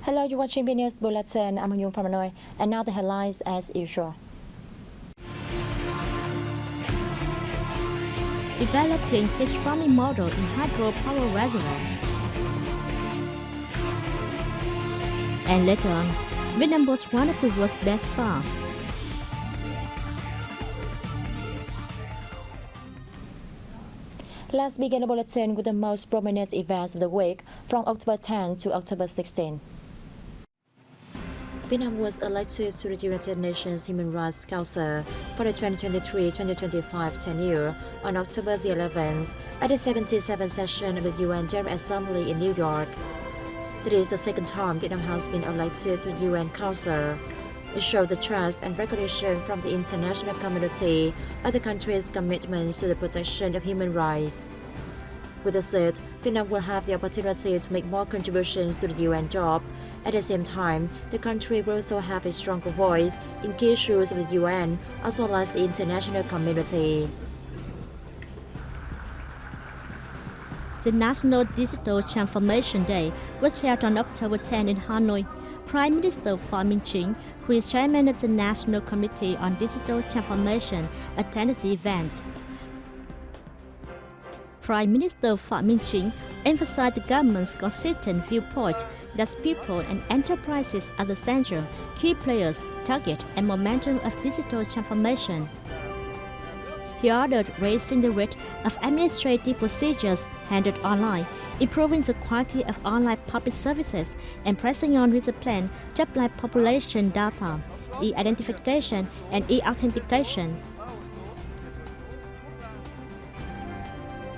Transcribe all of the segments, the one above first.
Hello, you're watching Vnews Bulletin. I'm Hyun from Hanoi, and now the headlines as usual. Developing fish farming model in hydropower reservoir. And later on, Vietnam was one of the world's best spas. Let's begin the bulletin with the most prominent events of the week from October 10 to October 16. Vietnam was elected to the United Nations Human Rights Council for the 2023-2025 tenure on October the 11th at the 77th session of the UN General Assembly in New York. It is the second time Vietnam has been elected to the UN Council. It showed the trust and recognition from the international community of the country's commitments to the protection of human rights. With the seat, Vietnam will have the opportunity to make more contributions to the UN job. At the same time, the country will also have a stronger voice in key issues of the UN as well as the international community. The National Digital Transformation Day was held on October 10 in Hanoi. Prime Minister Phạm Minh Chính, who is chairman of the National Committee on Digital Transformation, attended the event. Prime Minister Phạm Minh Chính emphasized the government's consistent viewpoint that people and enterprises are the central, key players, target, and momentum of digital transformation. He ordered raising the rate of administrative procedures handled online, improving the quality of online public services, and pressing on with the plan to apply population data, e-identification, and e-authentication.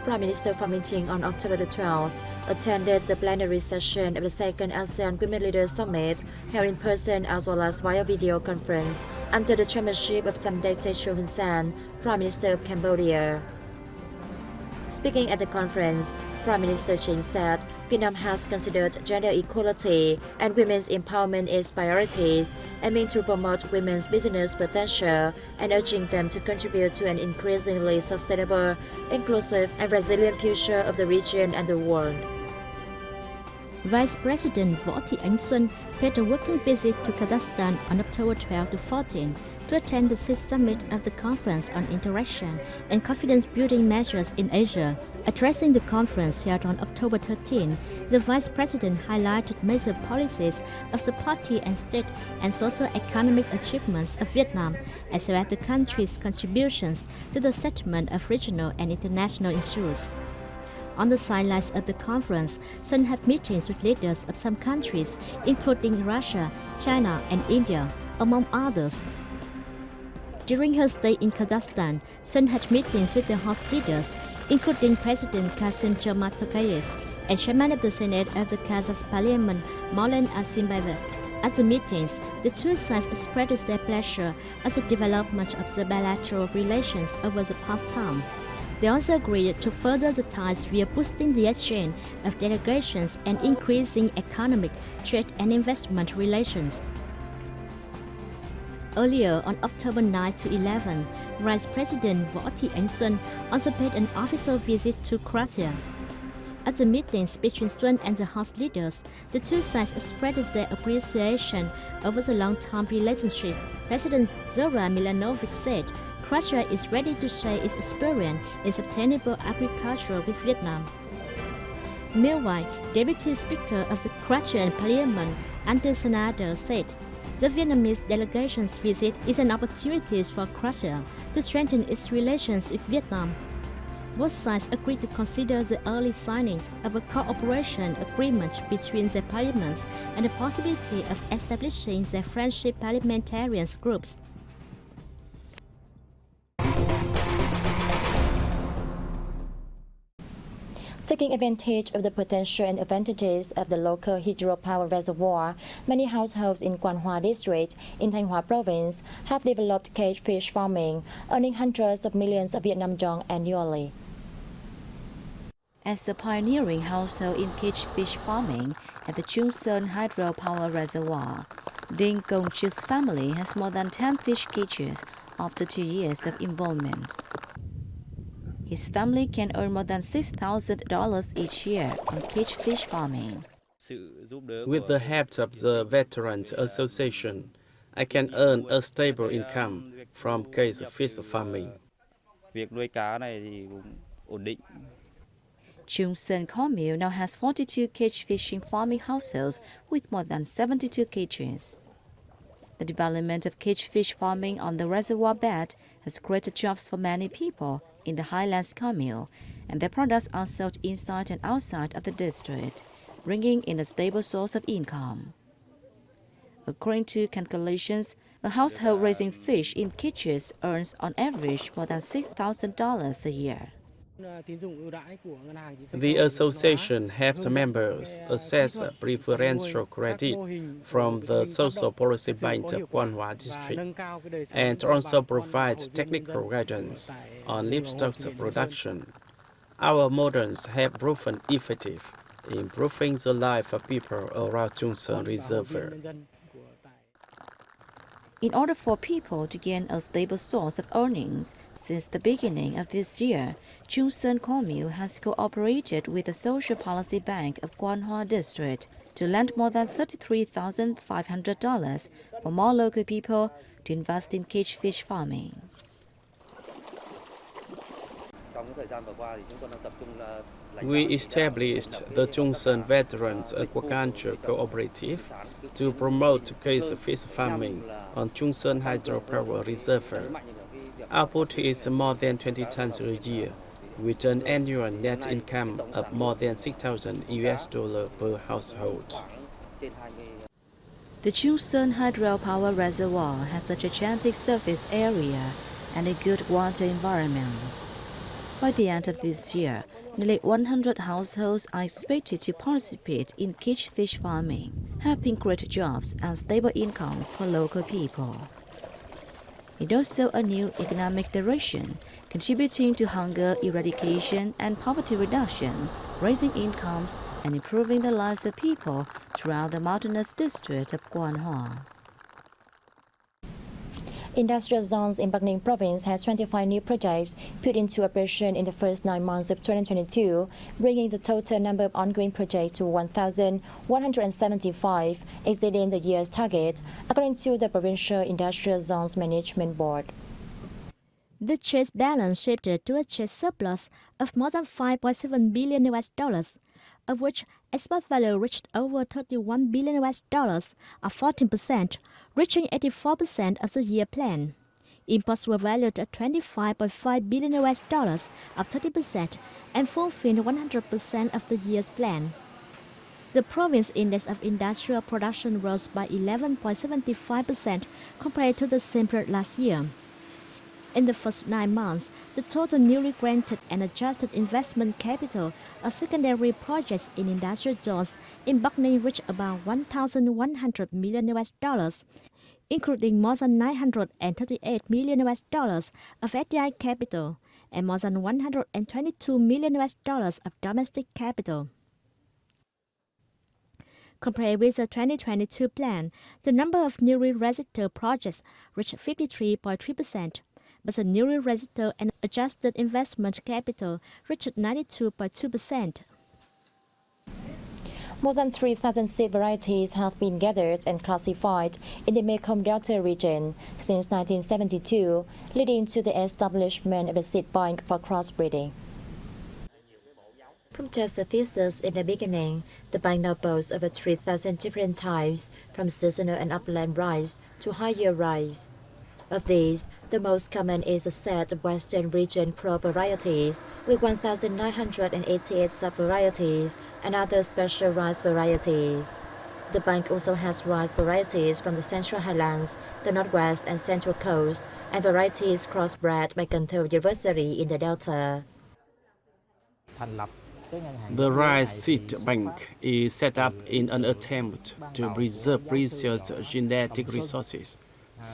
Prime Minister Phạm Minh Chính on October the 12th attended the plenary session of the second ASEAN Women Leaders Summit held in person as well as via video conference under the chairmanship of Samdech Techo Hun Sen, Prime Minister of Cambodia. Speaking at the conference, Prime Minister Chính said Vietnam has considered gender equality and women's empowerment as priorities, aiming to promote women's business potential and urging them to contribute to an increasingly sustainable, inclusive, and resilient future of the region and the world. Vice President Võ Thị Ánh Xuân paid a working visit to Kazakhstan on October 12 to 14 to attend the sixth summit of the Conference on Interaction and Confidence-Building Measures in Asia. Addressing the conference held on October 13, the Vice President highlighted major policies of the party and state and socio-economic achievements of Vietnam, as well as the country's contributions to the settlement of regional and international issues. On the sidelines of the conference, Sun had meetings with leaders of some countries, including Russia, China, and India, among others. During her stay in Kazakhstan, Sun had meetings with the host leaders, including President Kassym-Jomart Tokayev and Chairman of the Senate of the Kazakh Parliament, Maulen Asimbayev. At the meetings, the two sides expressed their pleasure at the development of the bilateral relations over the past time. They also agreed to further the ties via boosting the exchange of delegations and increasing economic, trade and investment relations. Earlier, on October 9 to 11, Vice President Võ Thị Ánh Xuân also paid an official visit to Croatia. At the meetings between Xuân and the host leaders, the two sides expressed their appreciation over the long-term relationship. President Zoran Milanovic said, Croatia is ready to share its experience in sustainable agriculture with Vietnam. Meanwhile, Deputy Speaker of the Croatian Parliament, Ante Sanader, said, the Vietnamese delegation's visit is an opportunity for Croatia to strengthen its relations with Vietnam. Both sides agreed to consider the early signing of a cooperation agreement between their parliaments and the possibility of establishing their friendship parliamentarians groups. Taking advantage of the potential and advantages of the local hydropower reservoir, many households in Quan Hoa district in Thanh Hóa province have developed cage fish farming, earning hundreds of millions of Vietnam dong annually. As the pioneering household in cage fish farming at the Trung Sơn hydropower reservoir, Dinh Công Tric's family has more than 10 fish cages after 2 years of involvement. His family can earn more than $6,000 each year on cage fish farming. With the help of the Veterans Association, I can earn a stable income from case fish farming. Việc nuôi cá này thì cũng ổn định. Chung Sơn commune now has 42 cage fishing farming households with more than 72 cages. The development of cage fish farming on the reservoir bed has created jobs for many people in the Highlands commune, and their products are sold inside and outside of the district, bringing in a stable source of income. According to calculations, a household raising fish in cages earns on average more than $6,000 a year. The association helps members access preferential credit from the Social Policy Bank of Quan Hoa District and also provides technical guidance on livestock production. Our models have proven effective in improving the life of people around Chung Sơn Reservoir. In order for people to gain a stable source of earnings, since the beginning of this year, Chung Sơn commune has cooperated with the Social Policy Bank of Quan Hoa District to lend more than $33,500 for more local people to invest in cage fish farming. We established the Chung Sơn Veterans Aquaculture Cooperative to promote case fish farming on Chung Sơn Hydropower Reservoir. Output is more than 20 tons a year, with an annual net income of more than $6,000 per household. The Chung Sơn Hydropower Reservoir has a gigantic surface area and a good water environment. By the end of this year, nearly 100 households are expected to participate in cage fish farming, helping create jobs and stable incomes for local people. It also a new economic direction, contributing to hunger eradication and poverty reduction, raising incomes and improving the lives of people throughout the mountainous district of Quan Hoa. Industrial zones in Bắc Ninh province has 25 new projects put into operation in the first 9 months of 2022, bringing the total number of ongoing projects to 1,175, exceeding the year's target, according to the Provincial Industrial Zones Management Board. The trade balance shifted to a trade surplus of more than $5.7 billion, of which export value reached over $31 billion, or 14%, reaching 84% of the year plan. Imports were valued at $25.5 billion, up 30%, and fulfilled 100% of the year's plan. The province index of industrial production rose by 11.75% compared to the same period last year. In the first 9 months, the total newly granted and adjusted investment capital of secondary projects in industrial zones in Bắc Ninh reached about $1,100 million, including more than $938 million of FDI capital and more than $122 million of domestic capital. Compared with the 2022 plan, the number of newly registered projects reached 53.3%. But the newly registered and adjusted investment capital reached 92.2%. More than 3,000 seed varieties have been gathered and classified in the Mekong Delta region since 1972, leading to the establishment of the seed bank for crossbreeding. From just a thesis in the beginning, the bank now boasts over 3,000 different types, from seasonal and upland rice to high-yield rice. Of these, the most common is a set of Western region crop varieties with 1,988 sub-varieties and other special rice varieties. The bank also has rice varieties from the Central Highlands, the Northwest and Central Coast, and varieties crossbred by Cần Thơ University in the Delta. The Rice Seed Bank is set up in an attempt to preserve precious genetic resources,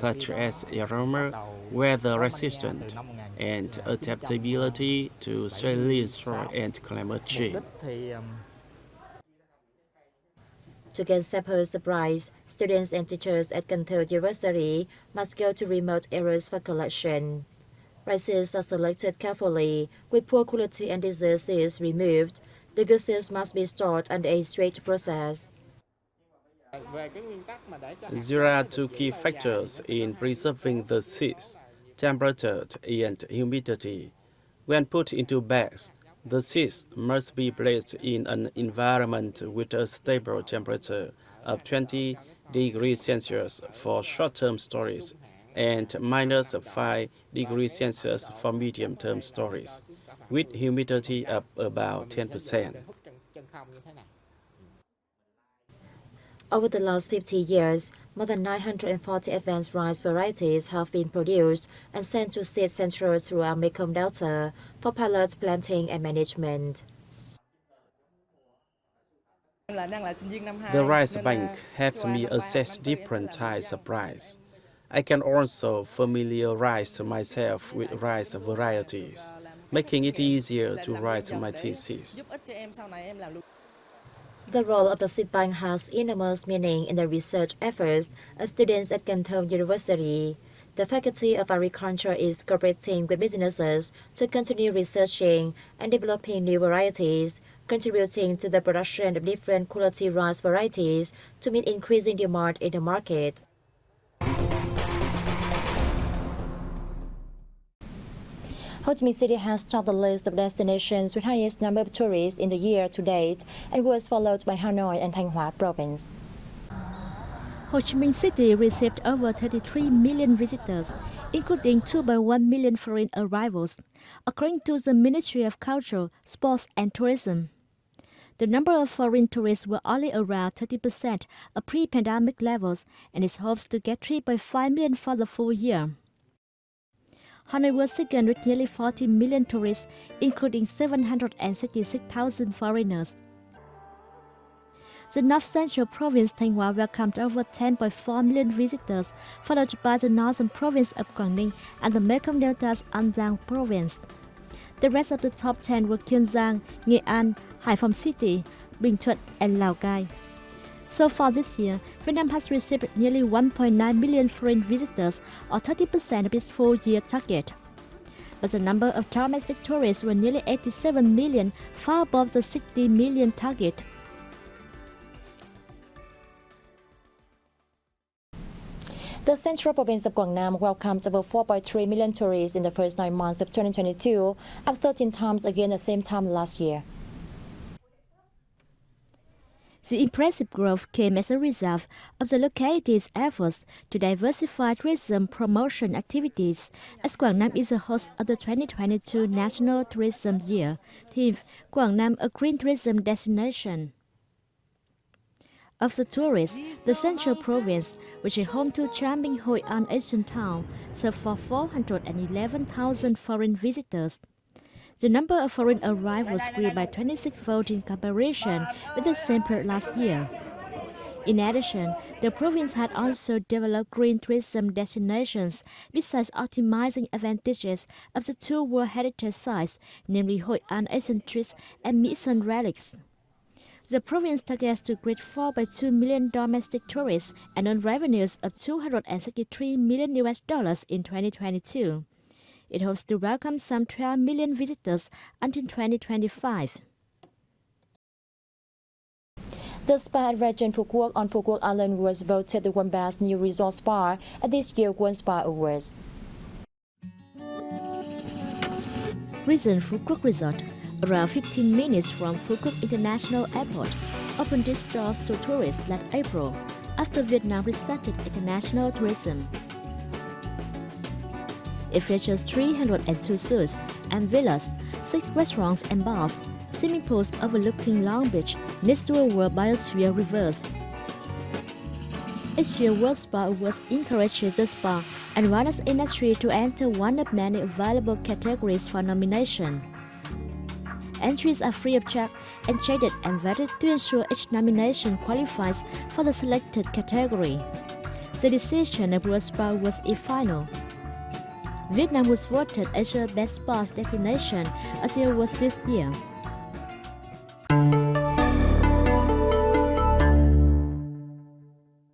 such as aroma, weather resistance, and adaptability to saline soil and climate change. To get samples of rice, students and teachers at Cần Thơ University must go to remote areas for collection. Rices are selected carefully, with poor quality and diseases removed. The goods must be stored under a strict process. There are two key factors in preserving the seeds: temperature and humidity. When put into bags, the seeds must be placed in an environment with a stable temperature of 20 degrees Celsius for short-term storage and -5 degrees Celsius for medium-term storage, with humidity of about 10%. Over the last 50 years, more than 940 advanced rice varieties have been produced and sent to seed centers throughout Mekong Delta for pilot planting and management. The rice bank helps me assess different types of rice. I can also familiarize myself with rice varieties, making it easier to write my thesis. The role of the seed bank has enormous meaning in the research efforts of students at Thăm University. The Faculty of Agriculture is cooperating with businesses to continue researching and developing new varieties, contributing to the production of different quality rice varieties to meet increasing demand in the market. Ho Chi Minh City has topped the list of destinations with highest number of tourists in the year to date and was followed by Hanoi and Thanh Hóa province. Ho Chi Minh City received over 33 million visitors, including 2.1 million foreign arrivals, according to the Ministry of Culture, Sports and Tourism. The number of foreign tourists were only around 30% of pre-pandemic levels, and it hopes to get 3.5 million for the full year. Hanoi was second with nearly 40 million tourists, including 766,000 foreigners. The North Central Province Thanh Hóa welcomed over 10.4 million visitors, followed by the Northern Province of Quảng Ninh and the Mekong Delta's An Giang Province. The rest of the top 10 were Kiên Giang, Nghệ An, Hải Phòng City, Bình Thuận, and Lào Cai. So far this year, Vietnam has received nearly 1.9 million foreign visitors, or 30% of its full-year target. But the number of domestic tourists were nearly 87 million, far above the 60 million target. The Central Province of Quảng Nam welcomed over 4.3 million tourists in the first 9 months of 2022, up 13 times again the same time last year. The impressive growth came as a result of the locality's efforts to diversify tourism promotion activities, as Quảng Nam is the host of the 2022 National Tourism Year, theme Quảng Nam a Green Tourism Destination. Of the tourists, the Central Province, which is home to charming Hội An Asian Town, served for 411,000 foreign visitors. The number of foreign arrivals grew by 26-fold in comparison with the same period last year. In addition, the province had also developed green tourism destinations besides optimizing advantages of the two World Heritage Sites, namely Hội An Ancient Trees and Mỹ Sơn Relics. The province targets to greet 4.2 million domestic tourists and earn revenues of $263 million in 2022. It hopes to welcome some 12 million visitors until 2025. The spa at Regent Phu Quoc on Phu Quoc Island was voted the world's best new resort spa at this year's World Spa Awards. Regent Phu Quoc Resort, around 15 minutes from Phu Quoc International Airport, opened its doors to tourists last April after Vietnam restarted international tourism. It features 302 suites and villas, 6 restaurants and bars, swimming pools overlooking Long Beach next to a World Biosphere Reserve. Each year, World Spa Awards encourages the spa and wellness industry to enter one of many available categories for nomination. Entries are free of charge and checked and vetted to ensure each nomination qualifies for the selected category. The decision of World Spa Awards is final. Vietnam was voted Asia's best spa destination at the awards this year.